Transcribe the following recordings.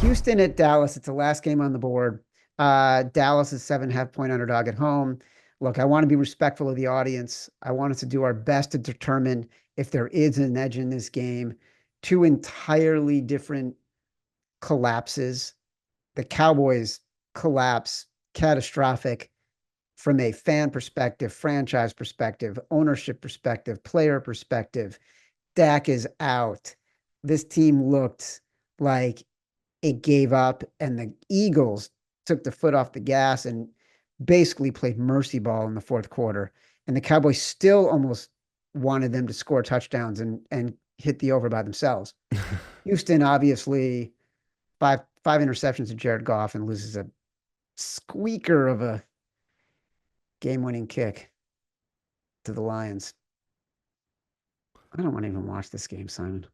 Houston at Dallas. It's the last game on the board. Dallas is 7.5 point underdog at home. Look, I want to be respectful of the audience. I want us to do our best to determine if there is an edge in this game. Two entirely different collapses. The Cowboys collapse, catastrophic from a fan perspective, franchise perspective, ownership perspective, player perspective. Dak is out. This team looked like it gave up, and the Eagles took the foot off the gas and basically played mercy ball in the fourth quarter. And the Cowboys still almost wanted them to score touchdowns and hit the over by themselves. Houston, obviously, five interceptions to Jared Goff and loses a squeaker of a game-winning kick to the Lions. I don't want to even watch this game, Simon.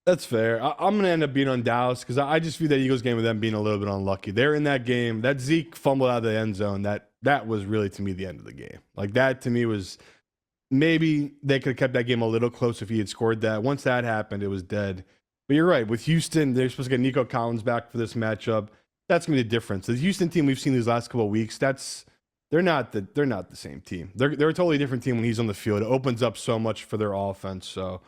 That's fair. I'm going to end up being on Dallas because I just view that Eagles game with them being a little bit unlucky. They're in that game. That Zeke fumbled out of the end zone. That was really, to me, the end of the game. Like, that, to me, was maybe they could have kept that game a little close if he had scored that. Once that happened, it was dead. But you're right. With Houston, they're supposed to get Nico Collins back for this matchup. That's going to be the difference. The Houston team we've seen these last couple of weeks, they're not the same team. They're a totally different team when he's on the field. It opens up so much for their offense. So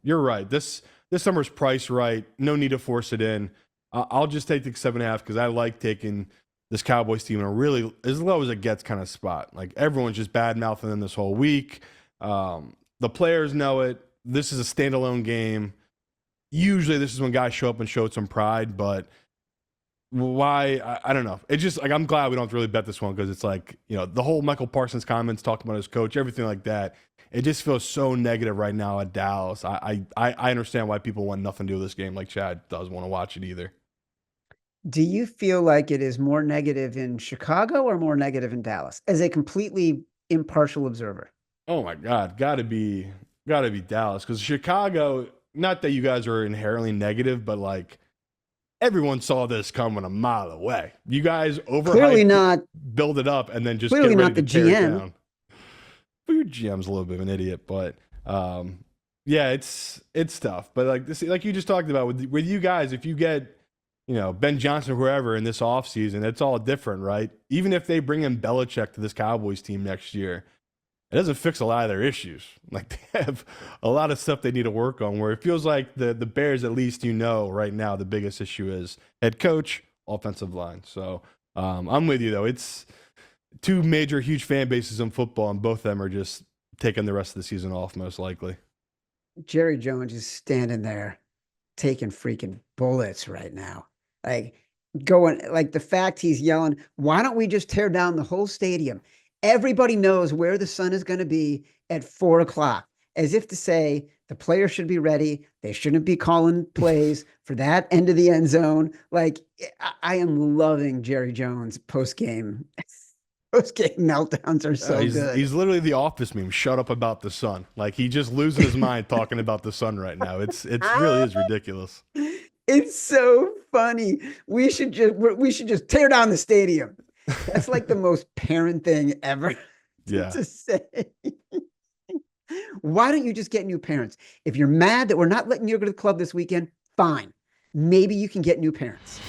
you're right. This summer's priced right. No need to force it in. I'll just take the 7.5 because I like taking this Cowboys team in a really as low as it gets kind of spot. Like, everyone's just bad mouthing them this whole week. The players know it. This is a standalone game. Usually this is when guys show up and show some pride, but why? I don't know. It's just like, I'm glad we don't have to really bet this one because it's like, the whole Michael Parsons comments talking about his coach, everything like that. It just feels so negative right now at Dallas. I understand why people want nothing to do with this game, like Chad does want to watch it either. Do you feel like it is more negative in Chicago or more negative in Dallas as a completely impartial observer? Oh my God, gotta be Dallas because Chicago. Not that you guys are inherently negative, but like, everyone saw this coming a mile away. You guys Clearly overhyped, not. build it up, and then just Clearly get ready not the to tear it GM. down. But your GM's a little bit of an idiot, but yeah, it's tough. But like this, like you just talked about with you guys, if you get Ben Johnson or whoever in this offseason, it's all different, right? Even if they bring in Belichick to this Cowboys team next year, it doesn't fix a lot of their issues. Like, they have a lot of stuff they need to work on, where it feels like the Bears, at least right now, the biggest issue is head coach, offensive line. So I'm with you, though. It's two major, huge fan bases in football, and both of them are just taking the rest of the season off, most likely. Jerry Jones is standing there taking freaking bullets right now. Like, the fact he's yelling, why don't we just tear down the whole stadium? Everybody knows where the sun is going to be at 4:00, as if to say the players should be ready. They shouldn't be calling plays for that end of the end zone. Like, I am loving Jerry Jones post-game meltdowns are so good. He's literally the Office meme. Shut up about the sun. Like, he just losing his mind talking about the sun right now. It really is ridiculous. It's so funny. We should just tear down the stadium. That's like the most parent thing ever to say. Why don't you just get new parents? If you're mad that we're not letting you go to the club this weekend, fine. Maybe you can get new parents.